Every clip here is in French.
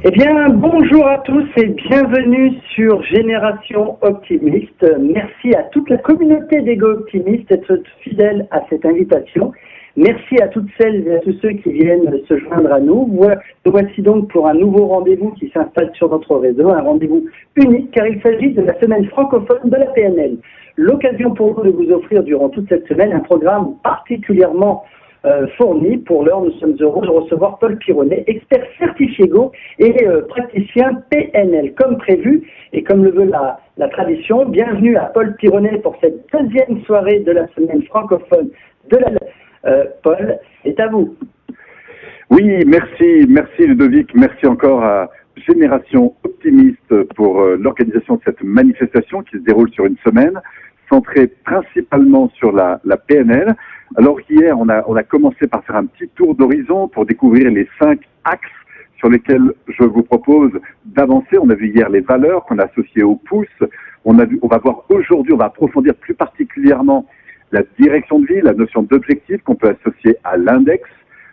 Eh bien, bonjour à tous et bienvenue sur Génération Optimiste. Merci à toute la communauté d'Ego Optimiste d'être fidèle à cette invitation. Merci à toutes celles et à tous ceux qui viennent se joindre à nous. Nous voici donc pour un nouveau rendez-vous qui s'installe sur notre réseau, un rendez-vous unique car il s'agit de la semaine francophone de la PNL. L'occasion pour nous de vous offrir durant toute cette semaine un programme particulièrement fourni. Pour l'heure, nous sommes heureux de recevoir Paul Pironnet, expert certifié Go et praticien PNL. Comme prévu et comme le veut la tradition, bienvenue à Paul Pironnet pour cette deuxième soirée de la semaine francophone de la Paul, c'est à vous. Oui, merci Ludovic, merci encore à Génération Optimiste pour l'organisation de cette manifestation qui se déroule sur une semaine, centrée principalement sur la PNL. Alors hier, on a commencé par faire un petit tour d'horizon pour découvrir les 5 axes sur lesquels je vous propose d'avancer. On a vu hier les valeurs qu'on a associées au pouce. On va voir aujourd'hui, on va approfondir plus particulièrement la direction de vie, la notion d'objectif qu'on peut associer à l'index.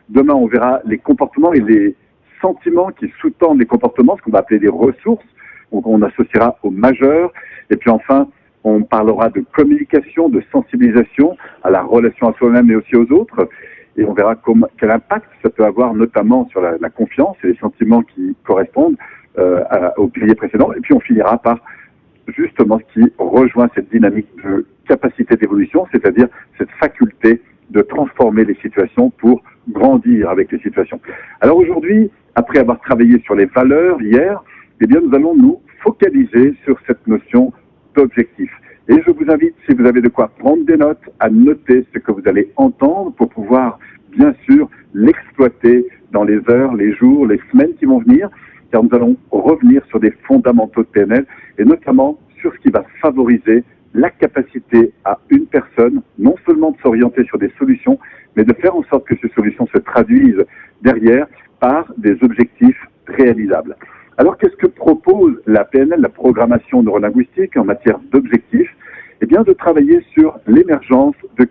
Demain, on verra les comportements et les sentiments qui sous-tendent les comportements, ce qu'on va appeler des ressources. Donc, on associera au majeur. Et puis enfin, on parlera de communication, de sensibilisation à la relation à soi-même mais aussi aux autres. Et on verra quel impact ça peut avoir notamment sur la confiance et les sentiments qui correspondent au pilier précédent. Et puis on finira par justement ce qui rejoint cette dynamique de capacité d'évolution, c'est-à-dire cette faculté de transformer les situations pour grandir avec les situations. Alors aujourd'hui, après avoir travaillé sur les valeurs hier, eh bien nous allons nous focaliser sur cette notion d'objectif. Et je vous invite, si vous avez de quoi prendre des notes, à noter ce que vous allez entendre pour pouvoir, bien sûr, l'exploiter dans les heures, les jours, les semaines qui vont venir, car nous allons revenir sur des fondamentaux de PNL et notamment sur ce qui va favoriser la capacité à une personne, non seulement de s'orienter sur des solutions, mais de faire en sorte que ces solutions se traduisent derrière par des objectifs réalisables. Alors, qu'est-ce que propose la PNL, la programmation neurolinguistique en matière d'objectifs? Eh bien, de travailler sur l'émergence de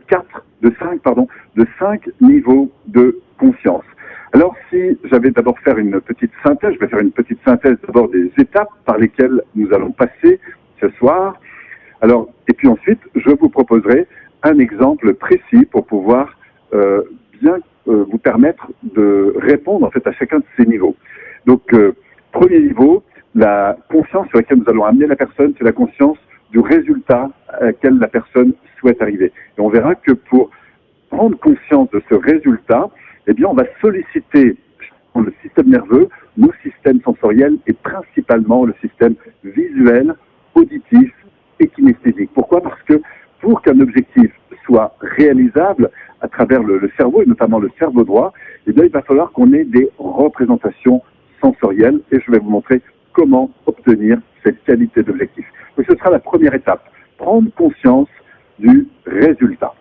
5 niveaux de conscience. Alors, si j'avais d'abord faire une petite synthèse, je vais faire une petite synthèse d'abord des étapes par lesquelles nous allons passer ce soir. Alors, et puis ensuite, je vous proposerai un exemple précis pour pouvoir bien vous permettre de répondre en fait à chacun de ces niveaux. Donc, premier niveau, la conscience sur laquelle nous allons amener la personne, c'est la conscience du résultat à laquelle la personne souhaite arriver. Et on verra que pour prendre conscience de ce résultat, eh bien, on va solliciter le système nerveux, nos systèmes sensoriels et principalement le système visuel, auditif et kinesthésique. Pourquoi? Parce que pour qu'un objectif soit réalisable à travers le cerveau, et notamment le cerveau droit, eh bien, il va falloir qu'on ait des représentations sensorielles et je vais vous montrer comment obtenir cette qualité d'objectif. Donc, ce sera la première étape, prendre conscience du résultat.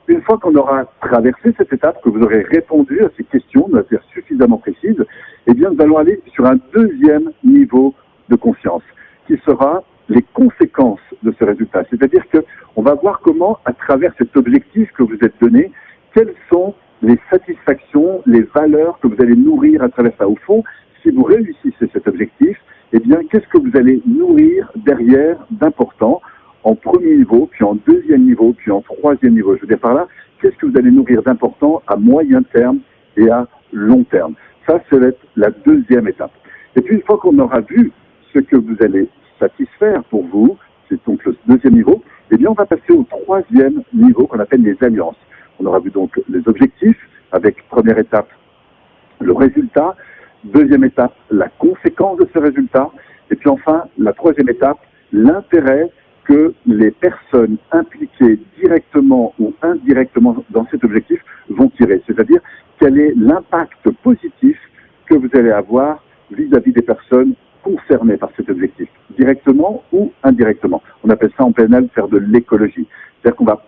Une fois qu'on aura traversé cette étape, que vous aurez répondu à ces questions de manière suffisamment précise, eh bien, nous allons aller sur un deuxième niveau de conscience, qui sera les conséquences de ce résultat. C'est-à-dire qu'on va voir comment, à travers cet objectif que vous êtes donné, quelles sont les satisfactions, les valeurs que vous allez nourrir à travers ça. Au fond, si vous réussissez cet objectif, eh bien, qu'est-ce que vous allez nourrir derrière d'important en premier niveau, puis en deuxième niveau, puis en troisième niveau. Je veux dire par là, qu'est-ce que vous allez nourrir d'important à moyen terme et à long terme. Ça, c'est la deuxième étape. Et puis, une fois qu'on aura vu ce que vous allez satisfaire pour vous, c'est donc le deuxième niveau, eh bien, on va passer au troisième niveau qu'on appelle les alliances. On aura vu donc les objectifs, avec première étape, le résultat, deuxième étape, la conséquence de ce résultat, et puis enfin, la troisième étape, l'intérêt que les personnes impliquées directement ou indirectement dans cet objectif vont tirer. C'est-à-dire, quel est l'impact positif que vous allez avoir vis-à-vis des personnes concernées par cet objectif, directement ou indirectement. On appelle ça en PNL faire de l'écologie. C'est-à-dire qu'on va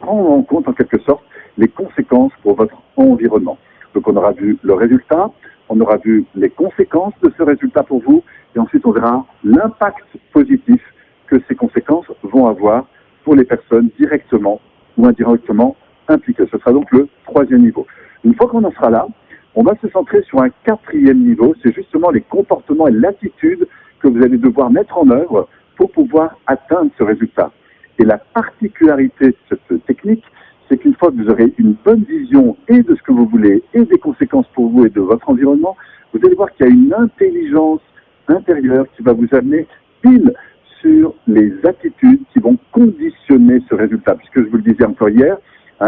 prendre en compte en quelque sorte les conséquences pour votre environnement. Donc on aura vu le résultat, on aura vu les conséquences de ce résultat pour vous, et ensuite on verra l'impact positif que ces conséquences vont avoir pour les personnes directement ou indirectement impliquées. Ce sera donc le troisième niveau. Une fois qu'on en sera là, on va se centrer sur un quatrième niveau, c'est justement les comportements et l'attitude que vous allez devoir mettre en œuvre pour pouvoir atteindre ce résultat. Et la particularité de cette technique, c'est qu'une fois que vous aurez une bonne vision et de ce que vous voulez et des conséquences pour vous et de votre environnement, vous allez voir qu'il y a une intelligence intérieure qui va vous amener pile sur les attitudes qui vont conditionner ce résultat. Puisque je vous le disais encore hier,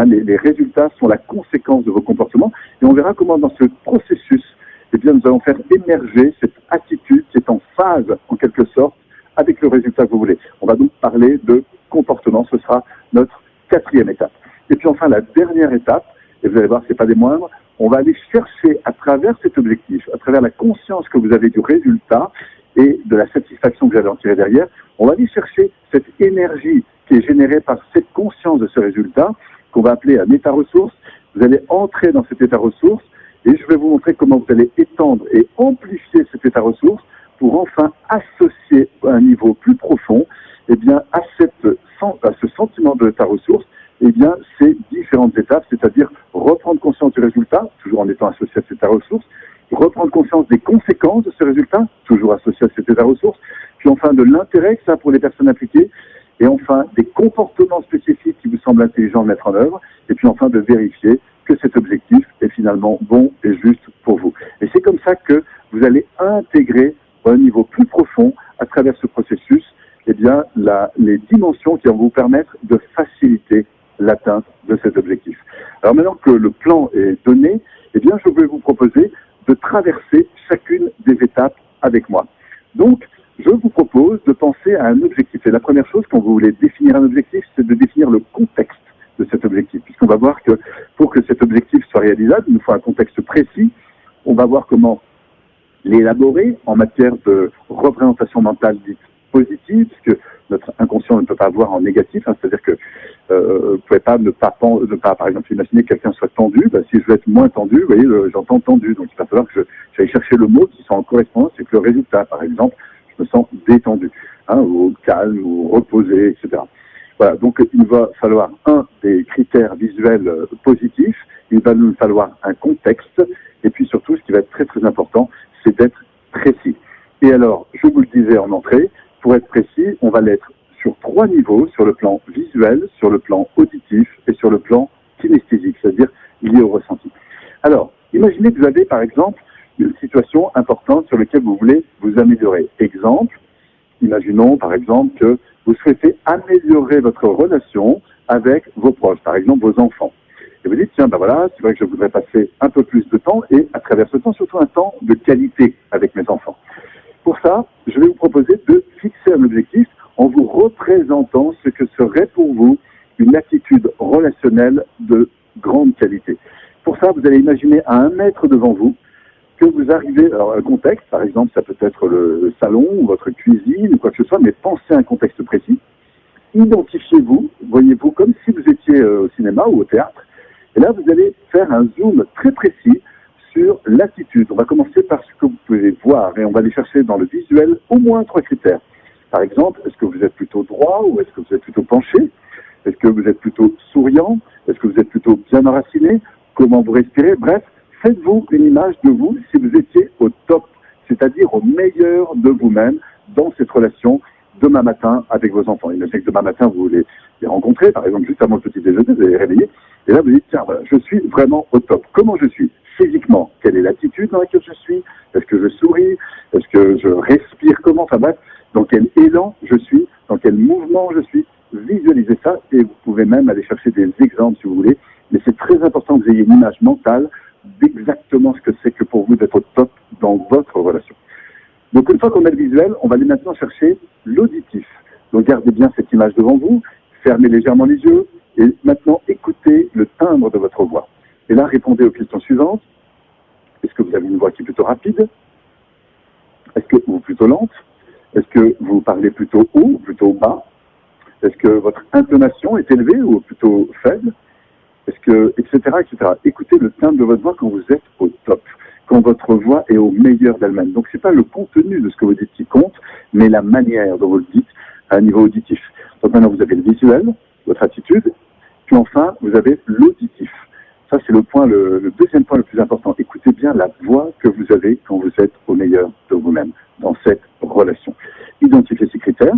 les résultats sont la conséquence de vos comportements. Et on verra comment dans ce processus, eh bien, nous allons faire émerger cette attitude qui est en phase, en quelque sorte, avec le résultat que vous voulez. On va donc parler de comportement. Ce sera notre quatrième étape. Et puis enfin, la dernière étape, et vous allez voir, c'est pas des moindres, on va aller chercher à travers cet objectif, à travers la conscience que vous avez du résultat et de la satisfaction que vous allez en tirer derrière, on va aller chercher cette énergie qui est générée par cette conscience de ce résultat, qu'on va appeler un état ressource. Vous allez entrer dans cet état ressource et je vais vous montrer comment vous allez étendre et amplifier cet état ressource pour enfin associer à un niveau plus profond, eh bien, à ce sentiment de l'état ressource, eh bien, ces différentes étapes, c'est-à-dire reprendre conscience du résultat, toujours en étant associé à cet état ressource, reprendre conscience des conséquences de ce résultat, toujours associé à cet état ressource, puis enfin de l'intérêt que ça a pour les personnes impliquées, et enfin des comportements spécifiques qui vous semblent intelligents de mettre en œuvre, et puis enfin de vérifier que cet objectif est finalement bon et juste pour vous. Et c'est comme ça que vous allez intégrer à un niveau plus profond, à travers ce processus, eh bien, les dimensions qui vont vous permettre de faciliter l'atteinte de cet objectif. Alors maintenant que le plan est donné, eh bien, je vais vous proposer de traverser chacune des étapes avec moi. Donc, je vous propose de penser à un objectif. Et la première chose, quand vous voulez définir un objectif, c'est de définir le contexte de cet objectif. Puisqu'on va voir que pour que cet objectif soit réalisable, il nous faut un contexte précis. On va voir comment l'élaborer en matière de représentation mentale dite positive, puisque notre inconscient ne peut pas voir en négatif, c'est-à-dire que vous pouvez pas ne pas, par exemple, imaginer que quelqu'un soit tendu. Si je veux être moins tendu, vous voyez, j'entends tendu, donc il va falloir que j'aille chercher le mot qui soit en correspondance avec le résultat. Par exemple, je me sens détendu, ou calme, ou reposé, etc. Voilà, donc il va falloir des critères visuels positifs, il va nous falloir un contexte, et puis surtout, ce qui va être très très important, c'est d'être précis. Et alors, je vous le disais en entrée, pour être précis, on va l'être sur 3 niveaux, sur le plan visuel, sur le plan auditif et sur le plan kinesthésique, c'est-à-dire lié au ressenti. Alors, imaginez que vous avez par exemple une situation importante sur laquelle vous voulez vous améliorer. Exemple, imaginons par exemple que vous souhaitez améliorer votre relation avec vos proches, par exemple vos enfants. Et vous dites, tiens, voilà, c'est vrai que je voudrais passer un peu plus de temps et à travers ce temps, surtout un temps de qualité avec mes enfants. Pour ça, je vais vous proposer de fixer un objectif en vous représentant ce que serait pour vous une attitude relationnelle de grande qualité. Pour ça, vous allez imaginer à 1 mètre devant vous que vous arrivez, alors un contexte, par exemple, ça peut être le salon, ou votre cuisine, ou quoi que ce soit, mais pensez à un contexte précis. Identifiez-vous, voyez-vous comme si vous étiez au cinéma ou au théâtre, et là, vous allez faire un zoom très précis sur l'attitude. On va commencer par ce que vous pouvez voir, et on va aller chercher dans le visuel au moins 3 critères. Par exemple, est-ce que vous êtes plutôt droit ou est-ce que vous êtes plutôt penché? Est-ce que vous êtes plutôt souriant? Est-ce que vous êtes plutôt bien enraciné? Comment vous respirez? Bref, faites-vous une image de vous si vous étiez au top, c'est-à-dire au meilleur de vous-même dans cette relation demain matin avec vos enfants. Imaginez que demain matin, vous les rencontrez, par exemple, juste avant le petit déjeuner, vous allez réveiller, et là, vous dites, tiens, voilà, je suis vraiment au top. Comment je suis? Physiquement, quelle est l'attitude dans laquelle je suis? Est-ce que je souris? Est-ce que je respire comment? Enfin bref, dans quel élan je suis? Dans quel mouvement je suis? Visualisez ça et vous pouvez même aller chercher des exemples si vous voulez. Mais c'est très important que vous ayez une image mentale d'exactement ce que c'est que pour vous d'être au top dans votre relation. Donc une fois qu'on a le visuel, on va aller maintenant chercher l'auditif. Donc gardez bien cette image devant vous, fermez légèrement les yeux et maintenant écoutez le timbre de votre voix. Et là, répondez aux questions suivantes. Est-ce que vous avez une voix qui est plutôt rapide? Est-ce que vous êtes plutôt lente? Est-ce que vous parlez plutôt haut ou plutôt bas? Est-ce que votre intonation est élevée ou plutôt faible? Est-ce que, etc., etc. Écoutez le timbre de votre voix quand vous êtes au top, quand votre voix est au meilleur d'elle-même. Donc, c'est pas le contenu de ce que vous dites qui compte, mais la manière dont vous le dites à un niveau auditif. Donc maintenant, vous avez le visuel, votre attitude, puis enfin, vous avez l'auditif. Ça, c'est le deuxième point le plus important. Écoutez bien la voix que vous avez quand vous êtes au meilleur de vous-même dans cette relation. Identifiez ces critères.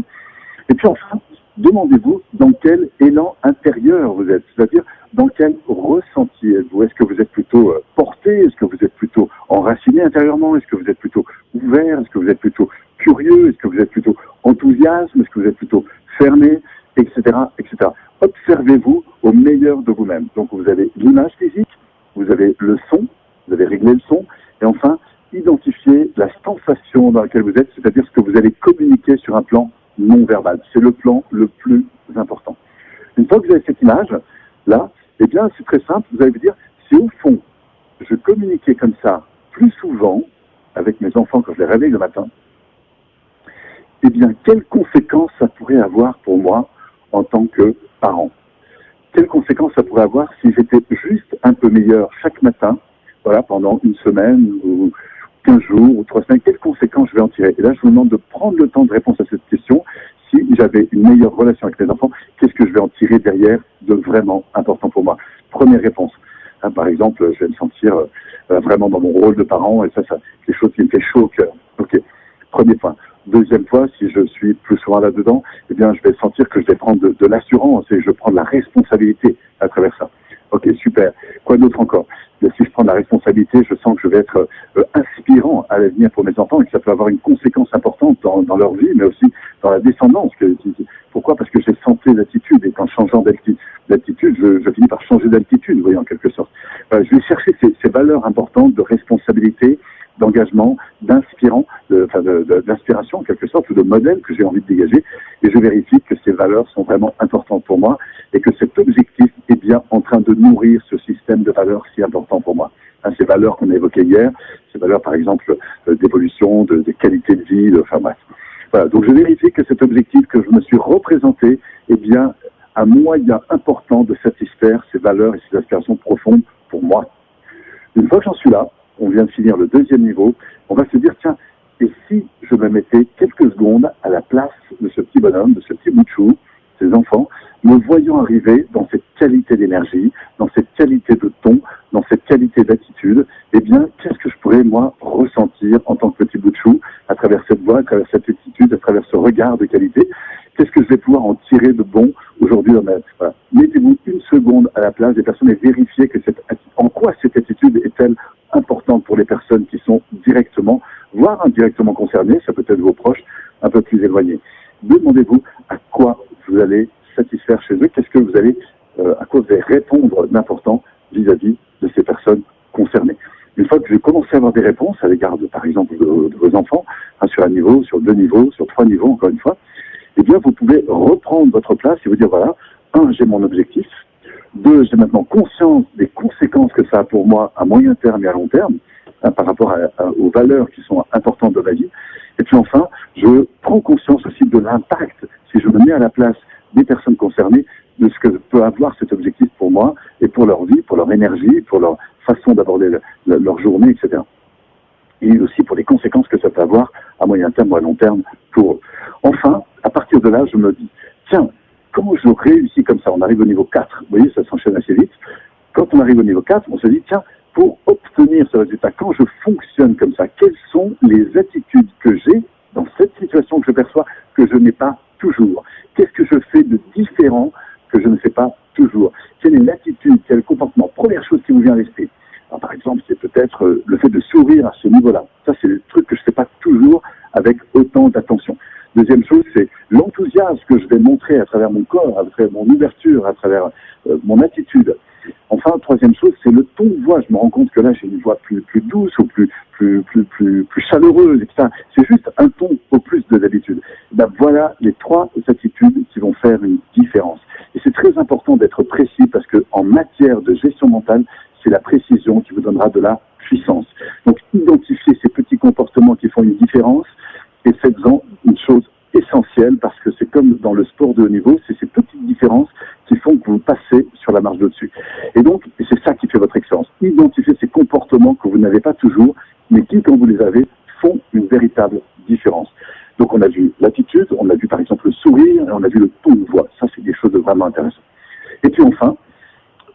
Et puis enfin, demandez-vous dans quel élan intérieur vous êtes. C'est-à-dire, dans quel ressenti êtes-vous? Est-ce que vous êtes plutôt porté? Est-ce que vous êtes plutôt enraciné intérieurement? Est-ce que vous êtes plutôt ouvert? Est-ce que vous êtes plutôt curieux? Est-ce que vous êtes plutôt enthousiaste? Est-ce que vous êtes plutôt fermé? Etc., etc. Observez-vous au meilleur de vous-même. Donc, vous avez l'image physique, vous avez le son, vous avez réglé le son, et enfin, identifiez la sensation dans laquelle vous êtes, c'est-à-dire ce que vous allez communiquer sur un plan non verbal. C'est le plan le plus important. Une fois que vous avez cette image-là, eh bien, c'est très simple, vous allez vous dire, si au fond, je communiquais comme ça plus souvent avec mes enfants quand je les réveille le matin, eh bien, quelles conséquences ça pourrait avoir pour moi en tant que parent? Quelles conséquences ça pourrait avoir si j'étais juste un peu meilleur chaque matin, voilà, pendant une semaine ou 15 jours ou 3 semaines? Quelles conséquences je vais en tirer? Et là, je vous demande de prendre le temps de répondre à cette question. Si j'avais une meilleure relation avec mes enfants, qu'est-ce que je vais en tirer derrière de vraiment important pour moi? Première réponse. Hein, par exemple, je vais me sentir vraiment dans mon rôle de parent, et ça, c'est quelque chose qui me fait chaud au cœur. Ok, premier point. Deuxième point, si je suis plus souvent là-dedans, eh bien, je vais sentir que je vais prendre de l'assurance et je prends de la responsabilité à travers ça. Ok, super. Quoi d'autre encore? Si je prends de la responsabilité, je sens que je vais être inspirant à l'avenir pour mes enfants et que ça peut avoir une conséquence importante dans leur vie, mais aussi dans la descendance. Pourquoi? Parce que j'ai senti l'attitude, et qu'en changeant d'attitude, je finis par changer d'altitude, vous voyez, en quelque sorte. Je vais chercher ces valeurs importantes de responsabilité, d'engagement, d'inspiration en quelque sorte, ou de modèle que j'ai envie de dégager, et je vérifie que ces valeurs sont vraiment importantes pour moi et que cet objectif est bien en train de nourrir ce système de valeurs si important pour moi. Hein, ces valeurs qu'on a évoquées hier, ces valeurs par exemple d'évolution, de qualité de vie, enfin bref. Voilà, donc je vérifie que cet objectif que je me suis représenté est bien un moyen important de satisfaire ces valeurs et ces aspirations profondes pour moi. Une fois que j'en suis là, on vient de finir le deuxième niveau, on va se dire, tiens, et si je me mettais quelques secondes à la place de ce petit bonhomme, de ce petit bout de chou, ces enfants, me voyant arriver dans cette qualité d'énergie, dans cette qualité de ton, dans cette qualité d'attitude, eh bien, qu'est-ce que je pourrais, moi, ressentir en tant que petit bout de chou, à travers cette voix, à travers cette attitude, à travers ce regard de qualité? Qu'est-ce que je vais pouvoir en tirer de bon aujourd'hui dans ma vie? Voilà. Mettez-vous une seconde à la place des personnes et vérifiez que en quoi cette attitude est-elle importante pour les personnes qui sont directement, voire indirectement concernées, ça peut être vos proches un peu plus éloignés. Demandez-vous à quoi vous allez satisfaire chez eux, qu'est-ce que vous allez, à quoi vous allez répondre d'important vis-à-vis de ces personnes concernées. Une fois que j'ai commencé à avoir des réponses à l'égard de, par exemple, de vos enfants, hein, sur un niveau, sur 2 niveaux, sur 3 niveaux, encore une fois, eh bien, vous pouvez reprendre votre place et vous dire, voilà, 1, j'ai mon objectif. 2, j'ai maintenant conscience des conséquences que ça a pour moi à moyen terme et à long terme, hein, par rapport aux valeurs qui sont importantes de ma vie. Et puis enfin, je prends conscience aussi de l'impact, si je me mets à la place des personnes concernées, de ce que peut avoir cet objectif pour moi et pour leur vie, pour leur énergie, pour leur façon d'aborder leur journée, etc. Et aussi pour les conséquences que ça peut avoir à moyen terme ou à long terme pour eux. Enfin, à partir de là, je me dis, tiens, comment je réussis comme ça? On arrive au niveau 4. Vous voyez, ça s'enchaîne assez vite. Quand on arrive au niveau 4, on se dit, tiens, pour obtenir ce résultat, quand je fonctionne comme ça, quelles sont les attitudes que j'ai dans cette situation que je perçois que je n'ai pas toujours? Qu'est-ce que je fais de différent que je ne fais pas toujours? Quelle est l'attitude, quel est le comportement? Première chose qui vous vient à l'esprit. Alors, par exemple, c'est peut-être le fait de sourire à ce niveau-là. Ça, c'est le truc que je ne fais pas toujours avec autant d'attention. Deuxième chose, c'est l'enthousiasme que je vais montrer à travers mon corps, à travers mon ouverture, à travers mon attitude. Enfin, troisième chose, c'est le ton de voix. Je me rends compte que là, j'ai une voix plus douce ou plus chaleureuse, etc. C'est juste un ton au plus de d'habitude. Ben, voilà les 3 attitudes qui vont faire une différence. Et c'est très important d'être précis parce que en matière de gestion mentale, c'est la précision qui vous donnera de la puissance. Donc, identifiez ces petits comportements qui font une différence et faites-en une chose essentielle parce que c'est comme dans le sport de haut niveau, c'est ces petites différences qui font que vous passez sur la marche d'au-dessus. Et donc, c'est ça qui fait votre excellence. Identifiez ces comportements que vous n'avez pas toujours, mais qui, quand vous les avez, font une véritable différence. Donc, on a vu l'attitude, on a vu par exemple le sourire, et on a vu le ton de voix. Ça, c'est des choses de vraiment intéressantes. Et puis enfin,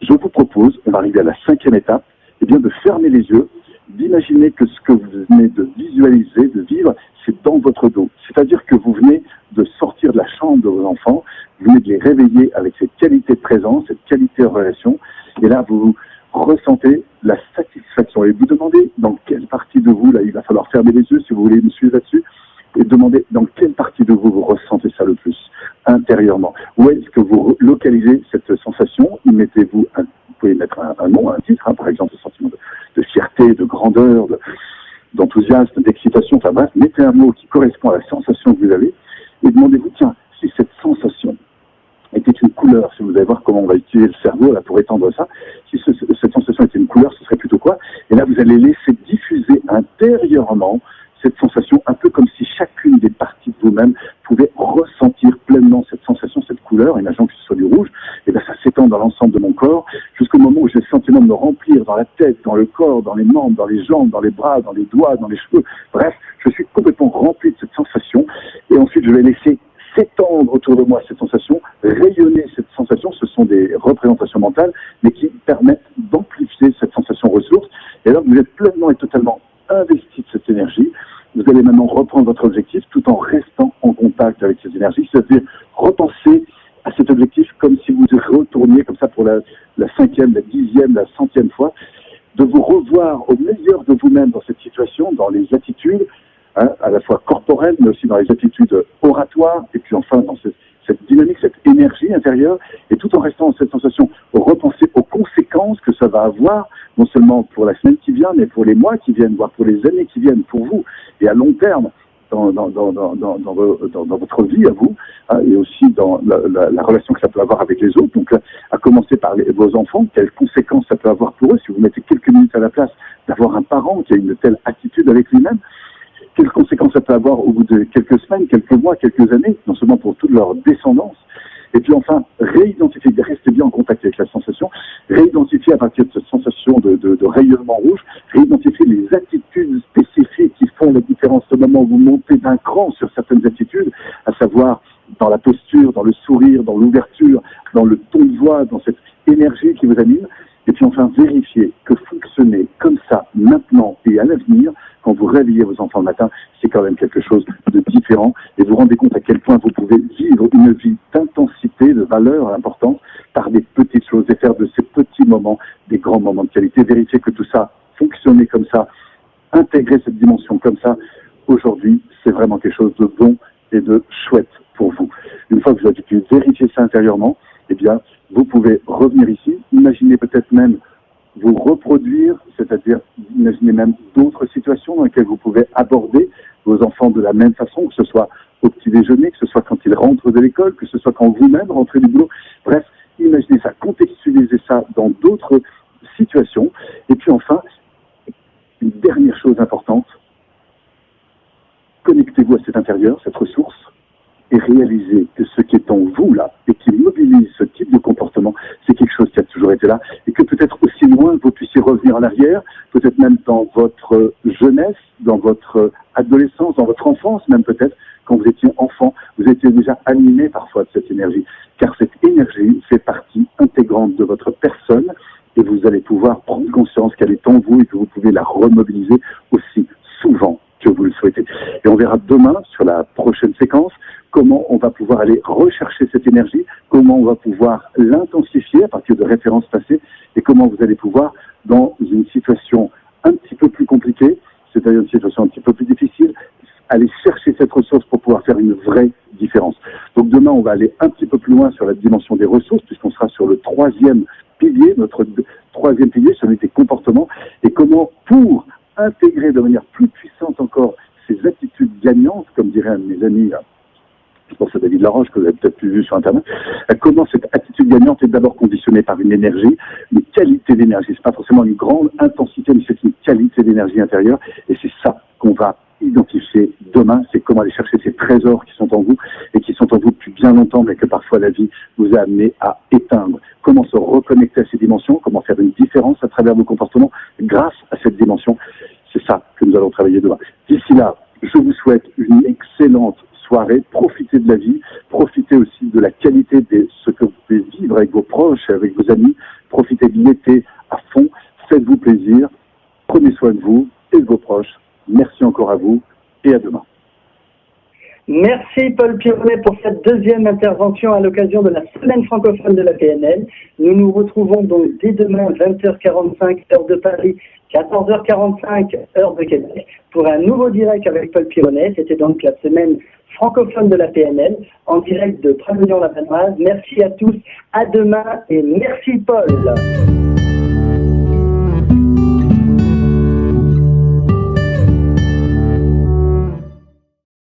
je vous propose, on va arriver à la 5e étape, eh bien de fermer les yeux, d'imaginer que ce que vous venez de visualiser, de vivre, c'est dans votre dos. C'est-à-dire que vous venez de sortir de la chambre de vos enfants, vous venez de les réveiller avec cette qualité de présence, cette qualité de relation, et là vous ressentez la satisfaction. Et vous demandez dans quelle partie de vous, là il va falloir fermer les yeux si vous voulez me suivre là-dessus, et demandez dans quelle partie de vous ressentez ça le plus, intérieurement. Où est-ce que vous localisez cette sensation? Mettez-vous vous pouvez mettre un nom, un titre, par exemple, le sentiment de fierté, de grandeur, d'enthousiasme, d'excitation, enfin bref, mettez un mot qui correspond à la sensation que vous avez, et demandez-vous, tiens, si cette sensation était une couleur, si vous allez voir comment on va utiliser le cerveau là pour étendre ça, si cette sensation était une couleur, ce serait plutôt quoi? Et là, vous allez laisser diffuser intérieurement cette sensation, un peu comme si chacune des parties de vous-même pouvait ressentir pleinement cette sensation, cette couleur, imaginons que ce soit du rouge, et bien ça s'étend dans l'ensemble de mon corps, jusqu'au moment où j'ai le sentiment de me remplir dans la tête, dans le corps, dans les membres, dans les jambes, dans les bras, dans les doigts, dans les cheveux, bref, je suis complètement rempli de cette sensation, et ensuite je vais laisser s'étendre autour de moi cette sensation, rayonner cette sensation, ce sont des représentations mentales, mais qui permettent d'amplifier cette sensation ressource, et alors vous êtes pleinement et totalement investi de cette énergie. Vous allez maintenant reprendre votre objectif tout en restant en contact avec cette énergie, c'est-à-dire repenser à cet objectif comme si vous retourniez comme ça pour la 5e, la 10e, la 100e fois, de vous revoir au meilleur de vous-même dans cette situation, dans les attitudes, à la fois corporelles, mais aussi dans les attitudes oratoires, et puis enfin dans cette dynamique, cette énergie intérieure, et tout en restant dans cette sensation, repenser aux conséquences que ça va avoir, non seulement pour la semaine qui vient, mais pour les mois qui viennent, voire pour les années qui viennent, pour vous, et à long terme, dans votre vie à vous, et aussi dans la relation que ça peut avoir avec les autres, donc à commencer par vos enfants, quelles conséquences ça peut avoir pour eux, si vous mettez quelques minutes à la place d'avoir un parent qui a une telle attitude avec lui-même, quelles conséquences ça peut avoir au bout de quelques semaines, quelques mois, quelques années, non seulement pour toute leur descendance, et puis enfin, réidentifier, rester bien en contact avec la sensation, réidentifier à partir de cette sensation de rayonnement rouge, réidentifier les attitudes spécifiques qui font la différence au moment où vous montez d'un cran sur certaines attitudes, à savoir dans la posture, dans le sourire, dans l'ouverture, dans le ton de voix, dans cette énergie qui vous anime, et puis enfin vérifier que fonctionner comme ça, maintenant et à l'avenir, quand vous réveillez vos enfants le matin, c'est quand même quelque chose de différent, et vous vous rendez compte à quel point vous pouvez vivre une vie d'intensité, de valeur importante, par des petites choses, et faire de ces petits moments des grands moments de qualité, vérifier que tout ça fonctionnait comme ça, intégrer cette dimension comme ça, aujourd'hui, c'est vraiment quelque chose de bon et de chouette pour vous. Une fois que vous avez pu vérifier ça intérieurement, eh bien, vous pouvez revenir ici, imaginer peut-être même vous reproduire, c'est-à-dire imaginez même d'autres situations dans lesquelles vous pouvez aborder vos enfants de la même façon, que ce soit au petit déjeuner, que ce soit quand ils rentrent de l'école, que ce soit quand vous-même rentrez du boulot. Bref, imaginez ça, contextualisez ça dans d'autres situations. Et puis enfin, une dernière chose importante, connectez-vous à cet intérieur, cette ressource, et réalisez que ce qui est en vous là, et qui mobilise ce type de comportement, c'est quelque chose qui a toujours été là, et que peut-être aussi loin que vous puissiez revenir en arrière, peut-être même dans votre jeunesse, dans votre adolescence, dans votre enfance même peut-être, quand vous étiez enfant, vous étiez déjà animé parfois de cette énergie, car cette énergie fait partie intégrante de votre personne, et vous allez pouvoir prendre conscience qu'elle est en vous et que vous pouvez la remobiliser aussi souvent que vous le souhaitez. Et on verra demain, sur la prochaine séquence, comment on va pouvoir aller rechercher cette énergie, comment on va pouvoir l'intensifier à partir de références passées, et comment vous allez pouvoir, dans une situation un petit peu plus compliquée, c'est-à-dire une situation un petit peu plus difficile, aller chercher cette ressource pour pouvoir faire une vraie différence. Donc demain, on va aller un petit peu plus loin sur la dimension des ressources, puisqu'on sera sur le troisième pilier, notre troisième pilier, celui des comportements, et comment, pour intégrer de manière plus puissante encore ces attitudes gagnantes, comme dirait un de mes amis, je pense à David Laroche, que vous avez peut-être plus vu sur Internet, comment cette attitude gagnante est d'abord conditionnée par une énergie, une qualité d'énergie. C'est pas forcément une grande intensité, mais c'est une qualité d'énergie intérieure, et c'est ça qu'on va identifier demain, c'est comment aller chercher ces trésors qui sont en vous, et qui sont en vous depuis bien longtemps, mais que parfois la vie vous a amené à éteindre. Comment se reconnecter à ces dimensions, comment faire une différence à travers vos comportements grâce à cette dimension. C'est ça que nous allons travailler demain. D'ici là, je vous souhaite une excellente soirée, profitez de la vie, profitez aussi de la qualité de ce que vous pouvez vivre avec vos proches, avec vos amis, profitez de l'été à fond, faites-vous plaisir, prenez soin de vous et de vos proches. Merci encore à vous et à demain. Merci Paul Pironnet pour cette deuxième intervention à l'occasion de la semaine francophone de la PNL. Nous nous retrouvons donc dès demain 20h45 heure de Paris, 14h45 heure de Québec pour un nouveau direct avec Paul Pironnet. C'était donc la semaine francophone de la PNL en direct de Pralognan-la-Vanoise. Merci à tous, à demain et merci Paul.